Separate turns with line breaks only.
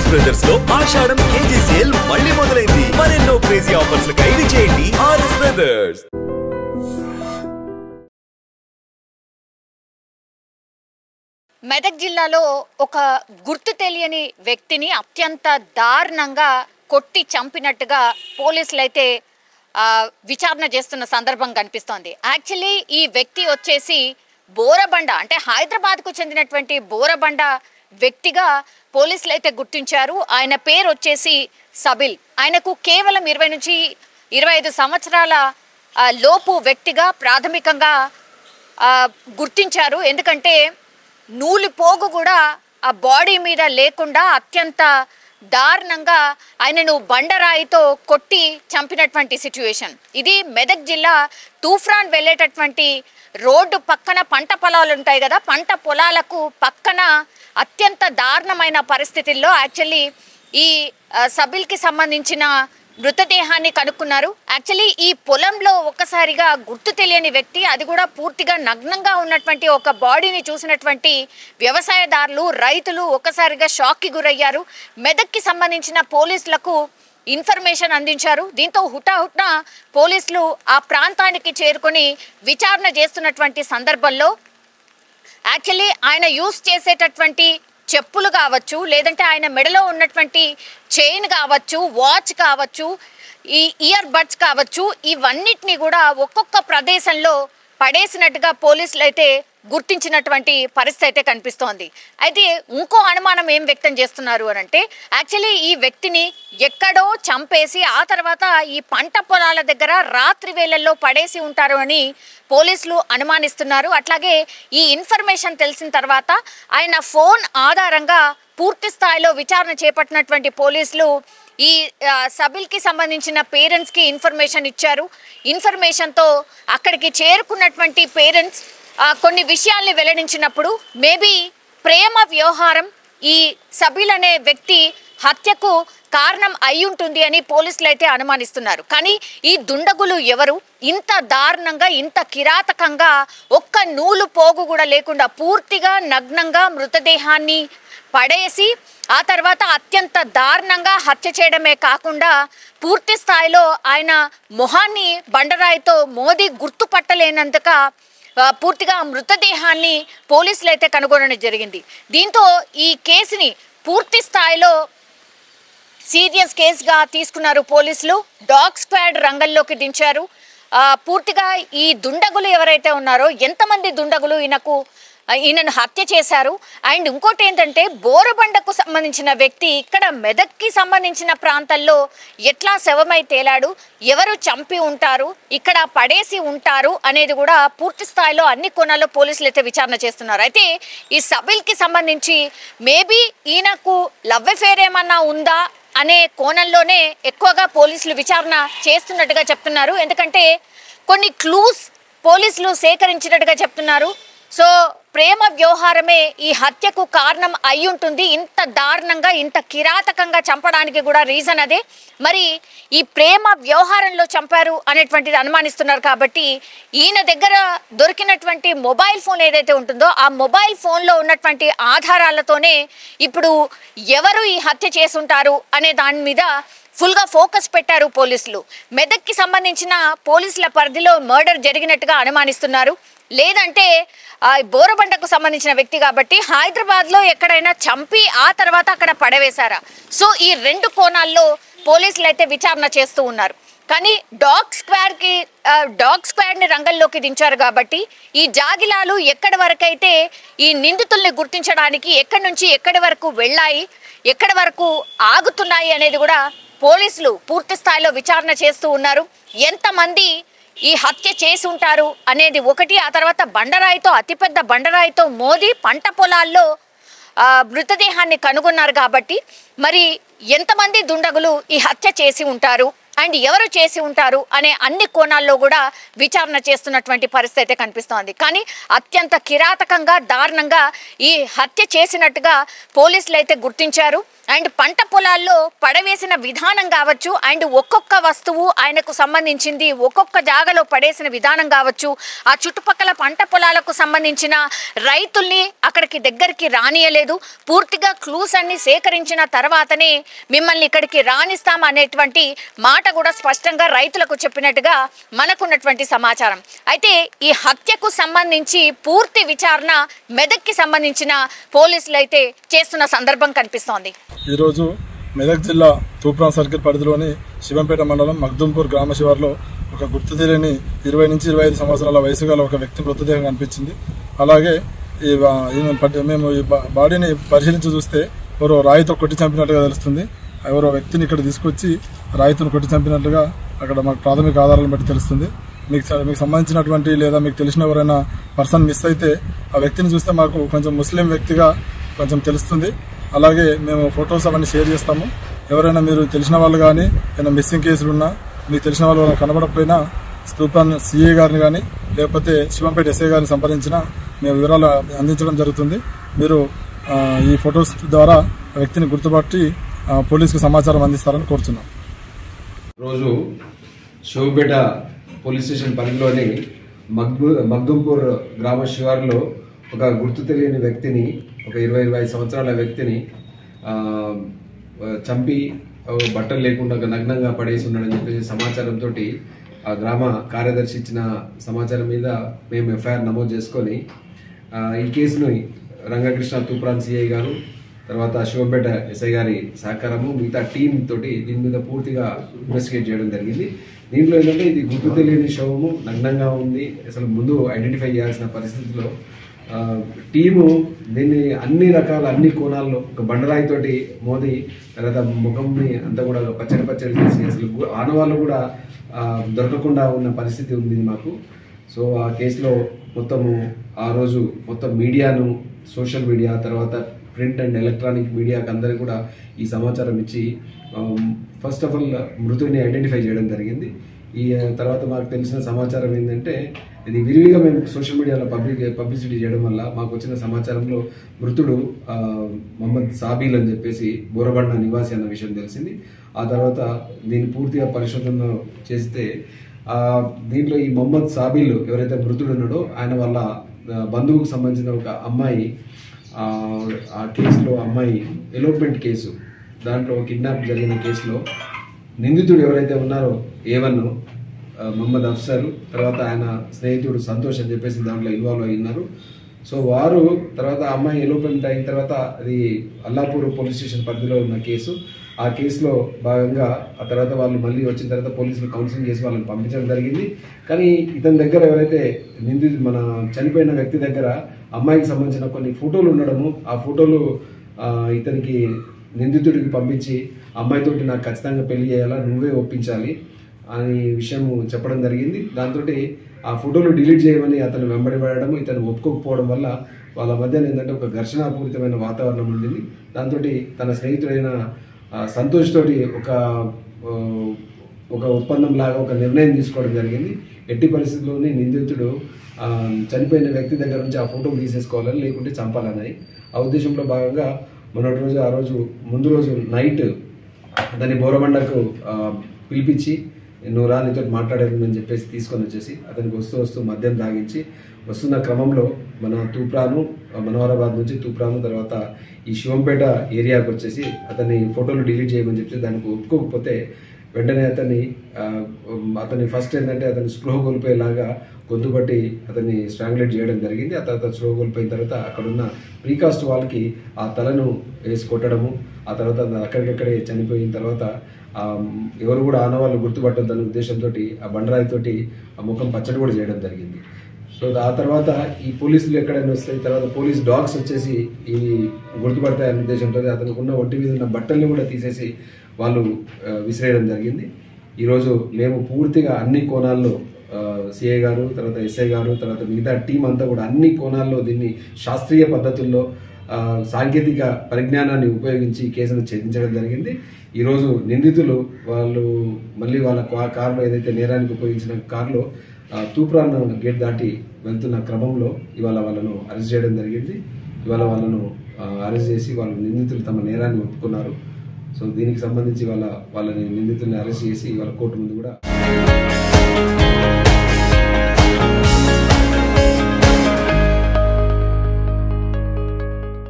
RS brothers లో ఆషాఢం KG sale మళ్ళీ మొదలైంది. మరెన్నో క్రేజీ ఆఫర్స్ ఖైదీ చేయండి ఆర్ఎస్ బ్రదర్స్.
మెదక్ జిల్లాలో ఒక గుర్తు తెలియని వ్యక్తిని అత్యంత దారుణంగా కొట్టి చంపినట్టుగా పోలీసులు అయితే విచారణ చేస్తున్న సందర్భం కనిపిస్తోంది. యాక్చువల్లీ ఈ వ్యక్తి వచ్చేసి బోరబండ అంటే హైదరాబాద్కు చెందినటువంటి బోరబండ వ్యక్తిగా పోలీసులు అయితే గుర్తించారు. ఆయన పేరు వచ్చేసి సబిల్. ఆయనకు కేవలం 20 నుంచి 25 సంవత్సరాల లోపు వ్యక్తిగా ప్రాథమికంగా గుర్తించారు. ఎందుకంటే నూలిపోగు కూడా ఆ బాడీ మీద లేకుండా అత్యంత దారుణంగా ఆయనను బండరాయితో కొట్టి చంపినటువంటి సిచ్యువేషన్ ఇది. మెదక్ జిల్లా తూఫ్రాన్ వెళ్ళేటటువంటి రోడ్డు పక్కన పంట పొలాలు ఉంటాయి కదా, పంట పొలాలకు పక్కన అత్యంత దారుణమైన పరిస్థితుల్లో యాక్చువల్లీ ఈ సబిల్కి సంబంధించిన మృతదేహాన్ని కనుక్కున్నారు. యాక్చువల్లీ ఈ పొలంలో ఒక్కసారిగా గుర్తు తెలియని వ్యక్తి, అది కూడా పూర్తిగా నగ్నంగా ఉన్నటువంటి ఒక బాడీని చూసినటువంటి వ్యవసాయదారులు, రైతులు ఒక్కసారిగా షాక్కి గురయ్యారు. మెదక్కి సంబంధించిన పోలీసులకు ఇన్ఫర్మేషన్ అందించారు. దీంతో హుటాహుట్న పోలీసులు ఆ ప్రాంతానికి చేరుకొని విచారణ చేస్తున్నటువంటి సందర్భంలో యాక్చువల్లీ ఆయన యూజ్ చేసేటటువంటి చెప్పులు కావచ్చు, లేదంటే ఆయన మెడలో ఉన్నటువంటి చైన్ కావచ్చు, వాచ్ కావచ్చు, ఈ ఇయర్ బడ్స్ కావచ్చు, ఇవన్నిటిని కూడా ఒక్కొక్క ప్రదేశంలో పడేసినట్టుగా పోలీసులు అయితే గుర్తించినటువంటి పరిస్థితి అయితే కనిపిస్తోంది. అయితే ఇంకో అనుమానం ఏం వ్యక్తం చేస్తున్నారు అని అంటే, యాక్చువల్లీ ఈ వ్యక్తిని ఎక్కడో చంపేసి ఆ తర్వాత ఈ పంట పొలాల దగ్గర రాత్రి వేళల్లో పడేసి ఉంటారు అని పోలీసులు అనుమానిస్తున్నారు. అట్లాగే ఈ ఇన్ఫర్మేషన్ తెలిసిన తర్వాత ఆయన ఫోన్ ఆధారంగా పూర్తి స్థాయిలో విచారణ చేపట్టినటువంటి పోలీసులు ఈ సబిల్కి సంబంధించిన పేరెంట్స్కి ఇన్ఫర్మేషన్ ఇచ్చారు. ఇన్ఫర్మేషన్తో అక్కడికి చేరుకున్నటువంటి పేరెంట్స్ కొన్ని విషయాల్ని వెల్లడించినప్పుడు మేబీ ప్రేమ వ్యవహారం ఈ సబిల్ అనే వ్యక్తి హత్యకు కారణం అయి ఉంటుంది అని పోలీసులు అయితే అనుమానిస్తున్నారు. కానీ ఈ దుండగులు ఎవరు? ఇంత దారుణంగా, ఇంత కిరాతకంగా ఒక్క నూలు పోగు కూడా లేకుండా పూర్తిగా నగ్నంగా మృతదేహాన్ని పడేసి ఆ తర్వాత అత్యంత దారుణంగా హత్య చేయడమే కాకుండా పూర్తి స్థాయిలో ఆయన మొహాన్ని బండరాయితో మోదీ గుర్తుపట్టలేనందుక పూర్తిగా మృతదేహాన్ని పోలీసులు అయితే కనుగొనడం జరిగింది. దీంతో ఈ కేసుని పూర్తి స్థాయిలో సీరియస్ కేసుగా తీసుకున్నారు పోలీసులు. డాగ్ స్క్వాడ్ రంగంలోకి దించారు. పూర్తిగా ఈ దుండగులు ఎవరైతే ఉన్నారో, ఎంతమంది దుండగులు ఈయనను హత్య చేశారు. అండ్ ఇంకోటి ఏంటంటే, బోరబండకు సంబంధించిన వ్యక్తి ఇక్కడ మెదక్కి సంబంధించిన ప్రాంతాల్లో ఎట్లా శవమై తేలాడు, ఎవరు చంపి ఉంటారు, ఇక్కడ పడేసి ఉంటారు అనేది కూడా పూర్తి స్థాయిలో అన్ని కోణాల్లో పోలీసులు అయితే విచారణ చేస్తున్నారు. అయితే ఈ సబిల్కి సంబంధించి మేబీ ఈయనకు లవ్ అఫేర్ ఏమన్నా ఉందా అనే కోణంలోనే ఎక్కువగా పోలీసులు విచారణ చేస్తున్నట్టుగా చెప్తున్నారు. ఎందుకంటే కొన్ని క్లూస్ పోలీసులు సేకరించినట్టుగా చెప్తున్నారు. సో ప్రేమ వ్యవహారమే ఈ హత్యకు కారణం అయి ఉంటుంది. ఇంత దారుణంగా, ఇంత కిరాతకంగా చంపడానికి కూడా రీజన్ అదే. మరి ఈ ప్రేమ వ్యవహారంలో చంపారు అనేటువంటిది అనుమానిస్తున్నారు. కాబట్టి ఈయన దగ్గర దొరికినటువంటి మొబైల్ ఫోన్ ఏదైతే ఉంటుందో ఆ మొబైల్ ఫోన్లో ఉన్నటువంటి ఆధారాలతోనే ఇప్పుడు ఎవరు ఈ హత్య చేసుంటారు అనే దాని మీద ఫుల్గా ఫోకస్ పెట్టారు పోలీసులు. మెదక్కి సంబంధించిన పోలీసుల పరిధిలో మర్డర్ జరిగినట్టుగా అనుమానిస్తున్నారు. లేదంటే బోరబండకు సంబంధించిన వ్యక్తి కాబట్టి హైదరాబాద్లో ఎక్కడైనా చంపి ఆ తర్వాత అక్కడ పడవేశారా? సో ఈ రెండు కోణాల్లో పోలీసులు అయితే విచారణ చేస్తూ ఉన్నారు. కానీ డాగ్ స్క్వాడ్ని రంగంలోకి దించారు కాబట్టి ఈ జాగిలాలు ఎక్కడి వరకైతే ఈ నిందితుల్ని గుర్తించడానికి ఎక్కడి నుంచి ఎక్కడి వరకు వెళ్ళాయి, ఎక్కడి వరకు ఆగుతున్నాయి అనేది కూడా పోలీసులు పూర్తి స్థాయిలో విచారణ చేస్తూ ఉన్నారు. ఎంతమంది ఈ హత్య చేసి ఉంటారు అనేది ఒకటి, ఆ తర్వాత బండరాయితో, అతిపెద్ద బండరాయితో మోదీ పంట పొలాల్లో మృతదేహాన్ని కనుగొన్నారు. కాబట్టి మరి ఎంతమంది దుండగులు ఈ హత్య చేసి ఉంటారు అండ్ ఎవరు చేసి ఉంటారు అనే అన్ని కోణాల్లో కూడా విచారణ చేస్తున్నటువంటి పరిస్థితి అయితే కనిపిస్తోంది. కానీ అత్యంత కిరాతకంగా, దారుణంగా ఈ హత్య చేసినట్టుగా పోలీసులు అయితే గుర్తించారు. అండ్ పంట పొలాల్లో పడవేసిన విధానం కావచ్చు, అండ్ ఒక్కొక్క వస్తువు ఆయనకు సంబంధించింది ఒక్కొక్క జాగలో పడేసిన విధానం కావచ్చు, ఆ చుట్టుపక్కల పంట పొలాలకు సంబంధించిన రైతుల్ని అక్కడికి దగ్గరికి రానియలేదు. పూర్తిగా క్లూస్ అన్ని సేకరించిన తర్వాతనే మిమ్మల్ని ఇక్కడికి రానిస్తాం అనేటువంటి మాట కూడా స్పష్టంగా రైతులకు చెప్పినట్టుగా మనకున్నటువంటి సమాచారం. అయితే ఈ హత్యకు సంబంధించి పూర్తి విచారణ మెదక్కి సంబంధించిన పోలీసులు అయితే చేస్తున్న సందర్భం కనిపిస్తోంది.
ఈరోజు మెదక్ జిల్లా తూప్రాన్ సర్కిల్ పరిధిలోని శివంపేట మండలం మగ్దుంపూర్ గ్రామ శివారులో ఒక గుర్తు తెలియని 20 నుంచి 25 సంవత్సరాల వయసు గల ఒక వ్యక్తి మృతదేహం కనిపించింది. అలాగే మేము ఈ బాడీని పరిశీలించి చూస్తే ఎవరో రాయితో కొట్టి చంపినట్టుగా తెలుస్తుంది. ఎవరో వ్యక్తిని ఇక్కడ తీసుకొచ్చి రాయితో కొట్టి చంపినట్లుగా అక్కడ మాకు ప్రాథమిక ఆధారాలను బట్టి తెలుస్తుంది. మీకు సంబంధించినటువంటి లేదా మీకు తెలిసిన ఎవరైనా పర్సన్ మిస్ అయితే ఆ వ్యక్తిని చూస్తే మాకు కొంచెం ముస్లిం వ్యక్తిగా కొంచెం తెలుస్తుంది. అలాగే మేము ఫొటోస్ అవన్నీ షేర్ చేస్తాము. ఎవరైనా మీరు తెలిసిన వాళ్ళు కానీ ఏమైనా మిస్సింగ్ కేసులు ఉన్నా, మీకు తెలిసిన వాళ్ళు కనబడకపోయినా తూప్రాన్ సిఐ గారిని కానీ లేకపోతే శివంపేట ఎస్ఐ గారిని సంప్రదించినా మేము వివరాలు అందించడం జరుగుతుంది. మీరు ఈ ఫొటోస్ ద్వారా వ్యక్తిని గుర్తుపట్టి పోలీసుకు సమాచారం అందిస్తారని కోరుతున్నాం.
రోజు శివంపేట పోలీస్ స్టేషన్ పరిధిలోని మగ్దుంపూర్ గ్రామ శివారులో ఒక గుర్తు తెలియని వ్యక్తిని, ఒక 20-25 సంవత్సరాల వ్యక్తిని చంపి బట్టలు లేకుండా నగ్నంగా పడేసి ఉన్నాడని చెప్పేసి సమాచారంతో ఆ గ్రామ కార్యదర్శి ఇచ్చిన సమాచారం మీద మేము ఎఫ్ఐఆర్ నమోదు చేసుకొని ఈ కేసును రంగకృష్ణ తూప్రాన్ సిఐ గారు, తర్వాత శివంపేట ఎస్ఐ గారి సహకారము, మిగతా టీం తోటి దీని మీద పూర్తిగా ఇన్వెస్టిగేట్ చేయడం జరిగింది. దీంట్లో ఏంటంటే ఇది గుర్తు తెలియని శవము, నగ్నంగా ఉంది. అసలు ముందు ఐడెంటిఫై చేయాల్సిన పరిస్థితిలో టీము దీన్ని అన్ని కోణాల్లో ఒక బండరాయితోటి మోది, తర్వాత ముఖంని అంతా కూడా పచ్చడి చేసి అసలు ఆనవాళ్ళు కూడా దొరకకుండా ఉన్న పరిస్థితి ఉంది మాకు. సో ఆ కేసులో మొత్తము ఆ రోజు మొత్తం మీడియాను, సోషల్ మీడియా, తర్వాత ప్రింట్ అండ్ ఎలక్ట్రానిక్ మీడియాకి అందరికీ కూడా ఈ సమాచారం ఇచ్చి ఫస్ట్ ఆఫ్ ఆల్ మృతుడిని ఐడెంటిఫై చేయడం జరిగింది. ఈ తర్వాత మాకు తెలిసిన సమాచారం ఏంటంటే ఇది విరివిగా మేము సోషల్ మీడియాలో పబ్లిసిటీ చేయడం వల్ల మాకు వచ్చిన సమాచారంలో మృతుడు మొహమ్మద్ సాబీల్ అని చెప్పేసి బోరబండ నివాసి అన్న విషయం తెలిసింది. ఆ తర్వాత దీన్ని పూర్తిగా పరిశోధన చేస్తే దీంట్లో ఈ మొహమ్మద్ సాబీల్ ఎవరైతే మృతుడు ఉన్నాడో ఆయన వాళ్ళ బంధువుకు సంబంధించిన ఒక అమ్మాయి, ఆ కేసులో అమ్మాయి ఎలోప్మెంట్ కేసు, దాంట్లో కిడ్నాప్ జరిగిన కేసులో నిందితుడు ఎవరైతే ఉన్నారో A1 మొహమ్మద్ అఫ్సర్, తర్వాత ఆయన స్నేహితుడు సంతోష్ అని చెప్పేసి దాంట్లో ఇన్వాల్వ్ అయి ఉన్నారు. సో వారు తర్వాత అమ్మాయి ఎలోప్మెంట్ అయిన తర్వాత అది అల్లాపూర్ పోలీస్ స్టేషన్ పరిధిలో ఉన్న కేసు. ఆ కేసులో భాగంగా ఆ తర్వాత వాళ్ళు మళ్ళీ వచ్చిన తర్వాత పోలీసులు కౌన్సిలింగ్ చేసి వాళ్ళని పంపించడం జరిగింది. కానీ ఇతని దగ్గర ఎవరైతే మన చనిపోయిన వ్యక్తి దగ్గర అమ్మాయికి సంబంధించిన కొన్ని ఫోటోలు ఉండడము, ఆ ఫోటోలు ఇతనికి నిందితుడికి పంపించి అమ్మాయితోటి నాకు ఖచ్చితంగా పెళ్లి చేయాలా, నువ్వే ఒప్పించాలి అని విషయం చెప్పడం జరిగింది. దాంతో ఆ ఫోటోలు డిలీట్ చేయమని అతను వెంబడిపడడం, ఇతను ఒప్పుకోకపోవడం వల్ల వాళ్ళ మధ్య ఏంటంటే ఒక ఘర్షణాపూరితమైన వాతావరణం ఉండింది. దాంతో తన స్నేహితుడైన సంతోష్ తోటి ఒక ఒప్పందం లాగా ఒక నిర్ణయం తీసుకోవడం జరిగింది. ఎట్టి పరిస్థితుల్లోనే నిందితుడు చనిపోయిన వ్యక్తి దగ్గర నుంచి ఆ ఫోటోలు తీసేసుకోవాలని, లేకుంటే చంపాలని ఆ ఉద్దేశంలో భాగంగా ఆ రోజు ముందు రోజు నైట్ దాన్ని బోరబండకు పిలిపించి నువ్వు రా నీతో మాట్లాడేదని చెప్పేసి తీసుకొని వచ్చేసి అతనికి వస్తూ మద్యం తాగించి వస్తున్న క్రమంలో మన తూప్రాను, మనోహరాబాద్ నుంచి తూప్రాను, తర్వాత ఈ శివంపేట ఏరియాకి వచ్చేసి అతన్ని ఫోటోలు డిలీట్ చేయమని చెప్తే దానికి ఒప్పుకోకపోతే వెంటనే అతన్ని ఫస్ట్ ఏంటంటే అతన్ని స్పృహ కోల్పోయేలాగా గొంతుపట్టి అతన్ని స్ట్రాంగులేట్ చేయడం జరిగింది. ఆ తర్వాత స్పృహ కోల్పోయిన తర్వాత అక్కడున్న ప్రీకాస్ట్ వాళ్ళకి ఆ తలను వేసి కొట్టడము, ఆ తర్వాత అక్కడికక్కడే చనిపోయిన తర్వాత ఎవరు కూడా ఆనవాళ్ళు గుర్తుపట్టొద్దన్న ఉద్దేశంతో ఆ బండరాయితోటి ఆ ముఖం పచ్చడి కూడా చేయడం జరిగింది. సో ఆ తర్వాత ఈ పోలీసులు ఎక్కడైనా వస్తాయి, తర్వాత పోలీస్ డాగ్స్ వచ్చేసి ఇవి గుర్తుపడతాయనే ఉద్దేశంతో అతనికి ఉన్న ఒంటి మీద ఉన్న బట్టల్ని కూడా తీసేసి వాళ్ళు విసిరేయడం జరిగింది. ఈరోజు మేము పూర్తిగా అన్ని కోణాల్లో సిఐ గారు, తర్వాత ఎస్ఐ గారు, తర్వాత మిగతా టీం అంతా కూడా అన్ని కోణాల్లో దీన్ని శాస్త్రీయ పద్ధతుల్లో సాంకేతిక పరిజ్ఞానాన్ని ఉపయోగించి కేసును ఛేదించడం జరిగింది. ఈరోజు నిందితులు వాళ్ళు మళ్ళీ వాళ్ళ కారులో ఏదైతే నేరానికి ఉపయోగించిన కారులో తూప్రాన్ గేట్ దాటి వెళ్తున్న క్రమంలో ఇవాళ వాళ్ళను అరెస్ట్ చేయడం జరిగింది. ఇవాళ వాళ్ళను అరెస్ట్ చేసి వాళ్ళ నిందితులు తమ నేరాన్ని ఒప్పుకున్నారు. సో దీనికి సంబంధించి వాళ్ళని నిందితుల్ని అరెస్ట్ చేసి వాళ్ళ కోర్టు ముందు కూడా